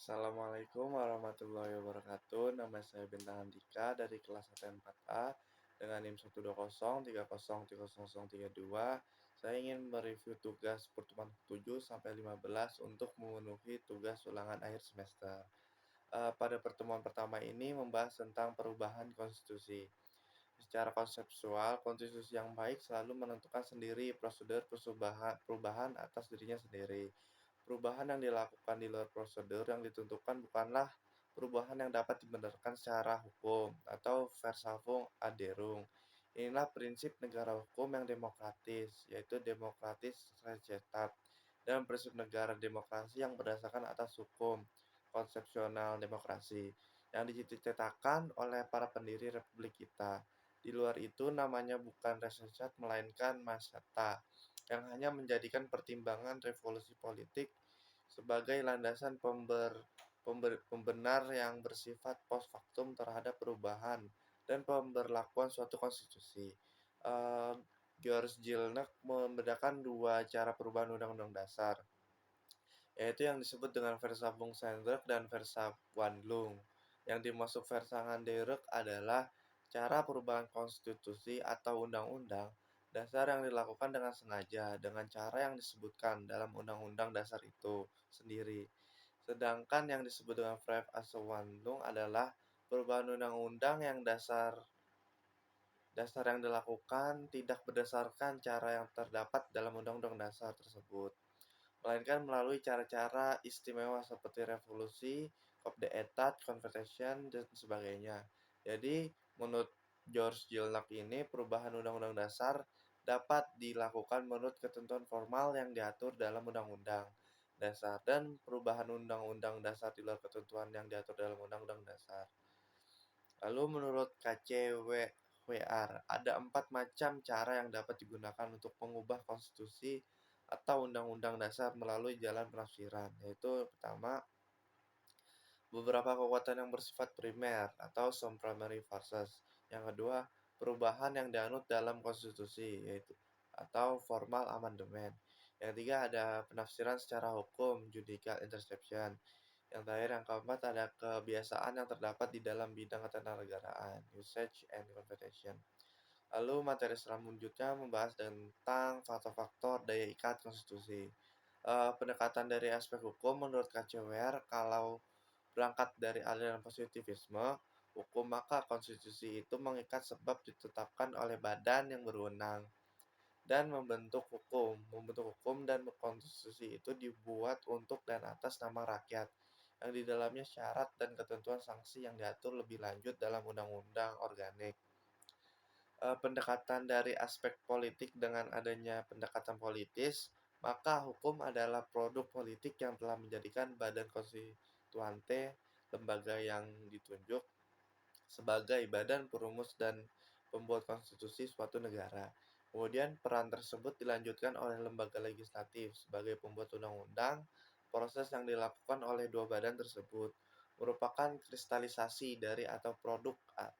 Assalamualaikum warahmatullahi wabarakatuh. Nama saya Bintang Andika dari kelas 1 4A dengan NIM 12030303032. Saya ingin mereview tugas pertemuan 7 sampai 15 untuk memenuhi tugas ulangan akhir semester. Pada pertemuan pertama ini membahas tentang perubahan konstitusi. Secara konseptual, konstitusi yang baik selalu menentukan sendiri prosedur perubahan atas dirinya sendiri. Perubahan yang dilakukan di luar prosedur yang ditentukan bukanlah perubahan yang dapat dibenarkan secara hukum atau versafung adderung. Inilah prinsip negara hukum yang demokratis, yaitu demokratis recestat, dan prinsip negara demokrasi yang berdasarkan atas hukum, konsepsional demokrasi, yang diciptakan oleh para pendiri republik kita. Di luar itu namanya bukan recestat melainkan masyata, yang hanya menjadikan pertimbangan revolusi politik sebagai landasan pembenar yang bersifat post factum terhadap perubahan dan pemberlakuan suatu konstitusi. George Gilnek membedakan dua cara perubahan Undang-Undang Dasar, yaitu yang disebut dengan Versabung Sendrek dan Versawandlung. Yang dimaksud Versanganderek adalah cara perubahan konstitusi atau undang-undang dasar yang dilakukan dengan sengaja dengan cara yang disebutkan dalam undang-undang dasar itu sendiri. Sedangkan yang disebut dengan Verfassungswandlung adalah perubahan undang-undang yang dasar yang dilakukan tidak berdasarkan cara yang terdapat dalam undang-undang dasar tersebut, melainkan melalui cara-cara istimewa seperti revolusi, coup d'etat, conversion, dan sebagainya. Jadi, menurut George Gilnak ini, perubahan undang-undang dasar dapat dilakukan menurut ketentuan formal yang diatur dalam undang-undang dasar dan perubahan undang-undang dasar di luar ketentuan yang diatur dalam undang-undang dasar. Lalu menurut KCWR, ada 4 macam cara yang dapat digunakan untuk mengubah konstitusi atau undang-undang dasar melalui jalan penafsiran, yaitu pertama, beberapa kekuatan yang bersifat primer atau some primary forces. Yang kedua, perubahan yang dianut dalam konstitusi, yaitu atau formal amendment. Yang ketiga, ada penafsiran secara hukum, judicial interception. Yang terakhir, yang keempat, ada kebiasaan yang terdapat di dalam bidang ketatanegaraan, usage and interpretation. Lalu materi selanjutnya membahas tentang faktor-faktor daya ikat konstitusi. Pendekatan dari aspek hukum menurut KCWR, kalau berangkat dari aliran positivisme hukum, maka konstitusi itu mengikat sebab ditetapkan oleh badan yang berwenang dan membentuk hukum. Membentuk hukum dan konstitusi itu dibuat untuk dan atas nama rakyat, yang di dalamnya syarat dan ketentuan sanksi yang diatur lebih lanjut dalam undang-undang organik. Pendekatan dari aspek politik, dengan adanya pendekatan politis, maka hukum adalah produk politik yang telah menjadikan badan konstituante, lembaga yang ditunjuk sebagai badan perumus dan pembuat konstitusi suatu negara. Kemudian peran tersebut dilanjutkan oleh lembaga legislatif sebagai pembuat undang-undang. Proses yang dilakukan oleh dua badan tersebut merupakan kristalisasi dari atau produk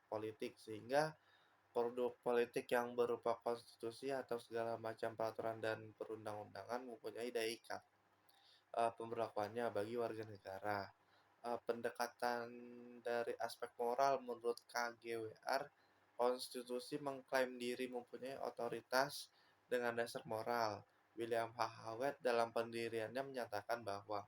politik, sehingga produk politik yang berupa konstitusi atau segala macam peraturan dan perundang-undangan mempunyai daya ikat pemberlakuannya bagi warga negara. Pendekatan dari aspek moral menurut KGWR, konstitusi mengklaim diri mempunyai otoritas dengan dasar moral. William H. Howard dalam pendiriannya menyatakan bahwa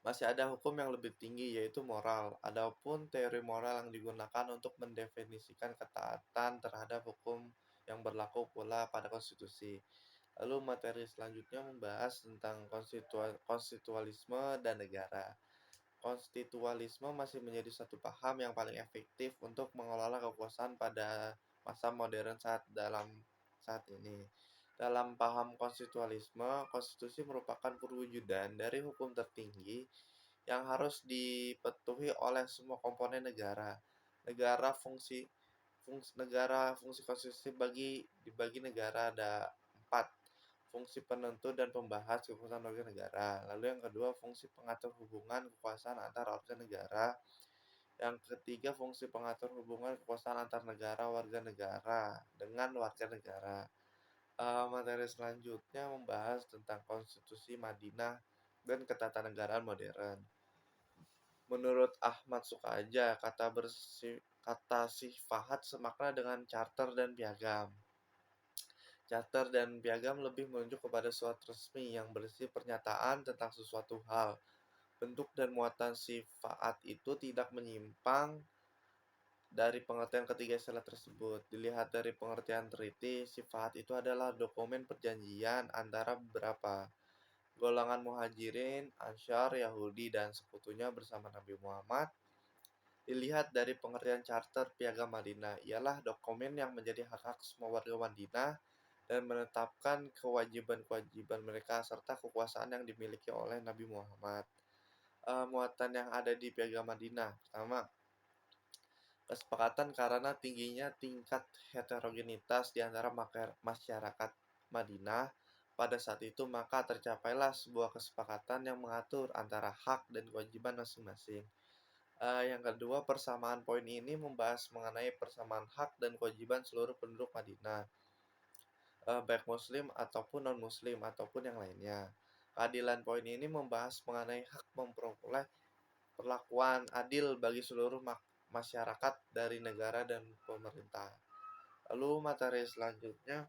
masih ada hukum yang lebih tinggi, yaitu moral. Adapun teori moral yang digunakan untuk mendefinisikan ketaatan terhadap hukum yang berlaku pula pada konstitusi. Lalu materi selanjutnya membahas tentang konstitualisme dan negara. Konstitualisme masih menjadi satu paham yang paling efektif untuk mengelola kekuasaan pada masa modern saat ini. Dalam paham konstitualisme, konstitusi merupakan perwujudan dari hukum tertinggi yang harus dipenuhi oleh semua komponen negara. Fungsi konstitusi dibagi negara ada 4. Fungsi penentu dan pembahas kekuasaan warga negara. Lalu yang kedua, fungsi pengatur hubungan kekuasaan antar warga negara. Yang ketiga, fungsi pengatur hubungan kekuasaan antar negara warga negara dengan warga negara. Materi selanjutnya membahas tentang konstitusi Madinah dan ketatanegaraan modern. Menurut Ahmad Sukaja, kata sifahat semakna dengan charter dan piagam. Charter dan piagam lebih menunjuk kepada suatu resmi yang berisi pernyataan tentang sesuatu hal. Bentuk dan muatan sifaat itu tidak menyimpang dari pengertian ketiga istilah tersebut. Dilihat dari pengertian teliti, sifaat itu adalah dokumen perjanjian antara beberapa golongan muhajirin, Ansyar, Yahudi, dan sekutunya bersama Nabi Muhammad. Dilihat dari pengertian charter Piagam Madinah, ialah dokumen yang menjadi hak-hak semua warga Madinah dan menetapkan kewajiban-kewajiban mereka serta kekuasaan yang dimiliki oleh Nabi Muhammad. Muatan yang ada di Piagam Madinah. Pertama, kesepakatan karena tingginya tingkat heterogenitas di antara masyarakat Madinah pada saat itu, maka tercapailah sebuah kesepakatan yang mengatur antara hak dan kewajiban masing-masing. Yang kedua, persamaan poin ini membahas mengenai persamaan hak dan kewajiban seluruh penduduk Madinah, baik muslim ataupun non-muslim ataupun yang lainnya. Keadilan poin ini membahas mengenai hak memperoleh perlakuan adil bagi seluruh masyarakat dari negara dan pemerintah. Lalu materi selanjutnya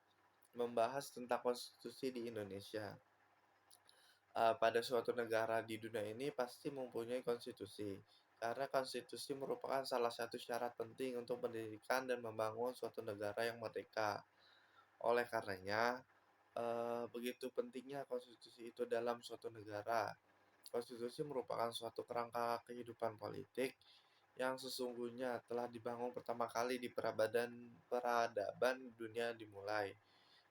membahas tentang konstitusi di Indonesia. Pada suatu negara di dunia ini pasti mempunyai konstitusi, karena konstitusi merupakan salah satu syarat penting untuk mendirikan dan membangun suatu negara yang merdeka. Oleh karenanya, begitu pentingnya konstitusi itu dalam suatu negara. Konstitusi merupakan suatu kerangka kehidupan politik yang sesungguhnya telah dibangun pertama kali di peradaban dunia dimulai.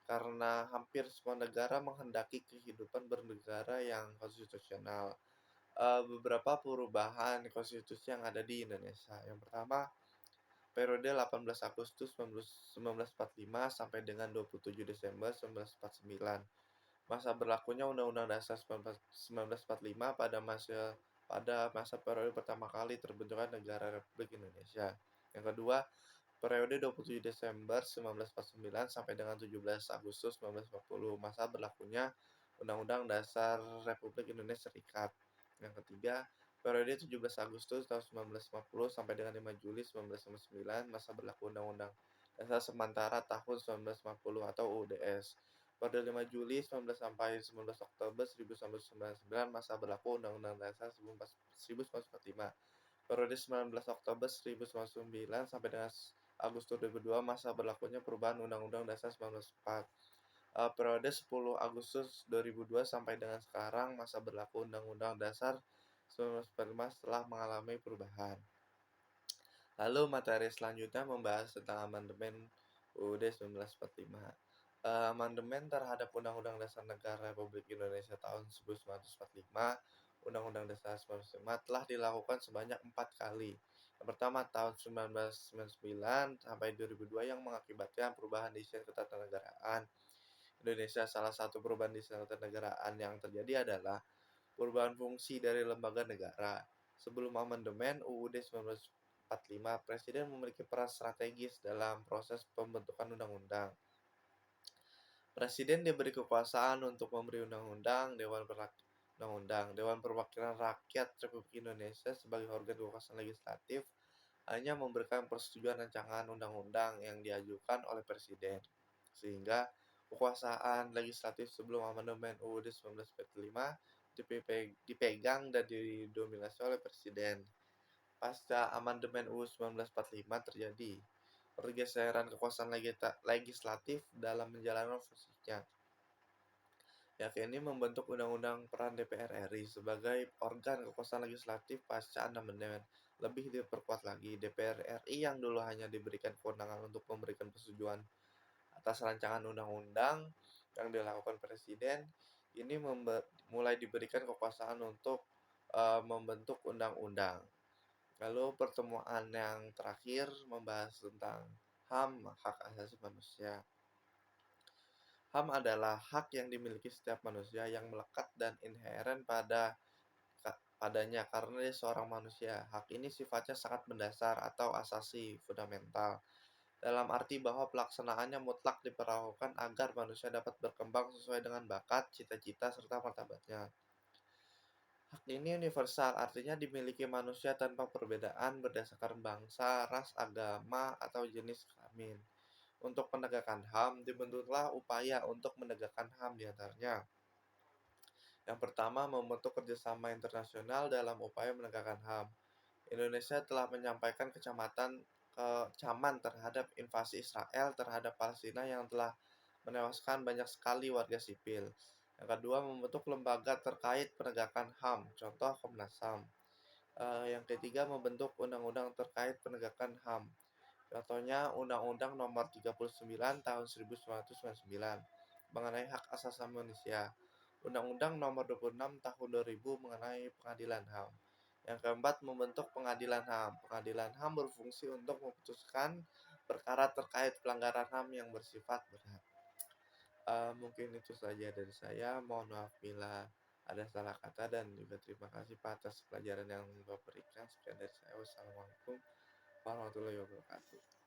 Karena hampir semua negara menghendaki kehidupan bernegara yang konstitusional. Beberapa perubahan konstitusi yang ada di Indonesia. Yang pertama, periode 18 Agustus 1945 sampai dengan 27 Desember 1949. Masa berlakunya Undang-Undang Dasar 1945 pada masa periode pertama kali terbentuknya negara Republik Indonesia. Yang kedua, periode 27 Desember 1949 sampai dengan 17 Agustus 1940, masa berlakunya Undang-Undang Dasar Republik Indonesia Serikat. Yang ketiga, periode 17 Agustus tahun 1950 sampai dengan 5 Juli 1959, masa berlaku Undang-Undang Dasar Sementara tahun 1950 atau UUDS. Pada 5 Juli 19 sampai 19 Oktober 1999, masa berlaku Undang-Undang Dasar 1945. Periode 19 Oktober 1999 sampai dengan Agustus 2002, masa berlakunya perubahan Undang-Undang Dasar 1945. Periode 10 Agustus 2002 sampai dengan sekarang, masa berlaku Undang-Undang Dasar 1945 setelah mengalami perubahan. Lalu materi selanjutnya membahas tentang amandemen UUD 1945. Amandemen terhadap Undang-Undang Dasar Negara Republik Indonesia tahun 1945, Undang-Undang Dasar 1945 telah dilakukan sebanyak 4 kali. Yang pertama tahun 1999 sampai 2002 yang mengakibatkan perubahan desain ketatanegaraan Indonesia. Salah satu perubahan desain ketatanegaraan yang terjadi adalah perubahan fungsi dari lembaga negara. Sebelum amandemen UUD 1945, Presiden memiliki peran strategis dalam proses pembentukan undang-undang. Presiden diberi kekuasaan untuk memberi undang-undang, Dewan Perwakilan Rakyat Republik Indonesia sebagai organ kekuasaan legislatif hanya memberikan persetujuan rancangan undang-undang yang diajukan oleh Presiden. Sehingga kekuasaan legislatif sebelum amandemen UUD 1945 dipegang dan didominasi oleh Presiden. Pasca amandemen UUD 1945 terjadi pergeseran kekuasaan legislatif dalam menjalankan fungsinya, yakni membentuk Undang-Undang Peran DPR RI sebagai organ kekuasaan legislatif pasca amandemen. Lebih diperkuat lagi, DPR RI yang dulu hanya diberikan kewenangan untuk memberikan persetujuan atas rancangan undang-undang yang dilakukan Presiden, ini mulai diberikan kekuasaan untuk membentuk undang-undang. Lalu pertemuan yang terakhir membahas tentang HAM, hak asasi manusia. HAM adalah hak yang dimiliki setiap manusia yang melekat dan inheren padanya karena dia seorang manusia. Hak ini sifatnya sangat mendasar atau asasi, fundamental, dalam arti bahwa pelaksanaannya mutlak diperlakukan agar manusia dapat berkembang sesuai dengan bakat, cita-cita, serta martabatnya. Hak ini universal, artinya dimiliki manusia tanpa perbedaan berdasarkan bangsa, ras, agama, atau jenis kelamin. Untuk penegakan HAM, dibentuklah upaya untuk menegakkan HAM di antaranya. Yang pertama, membentuk kerjasama internasional dalam upaya menegakkan HAM. Indonesia telah menyampaikan kecaman terhadap invasi Israel terhadap Palestina yang telah menewaskan banyak sekali warga sipil. Yang kedua, membentuk lembaga terkait penegakan HAM, contoh Komnas HAM. Yang ketiga, membentuk undang-undang terkait penegakan HAM. Contohnya Undang-Undang Nomor 39 Tahun 1999 mengenai hak asasi manusia. Undang-Undang Nomor 26 Tahun 2000 mengenai pengadilan HAM. Yang keempat, membentuk pengadilan HAM. Pengadilan HAM berfungsi untuk memutuskan perkara terkait pelanggaran HAM yang bersifat berat. Mungkin itu saja dari saya. Mohon maaf bila ada salah kata dan juga terima kasih Pak atas pelajaran yang Bapak berikan. Sekian dari saya. Wassalamualaikum warahmatullahi wabarakatuh.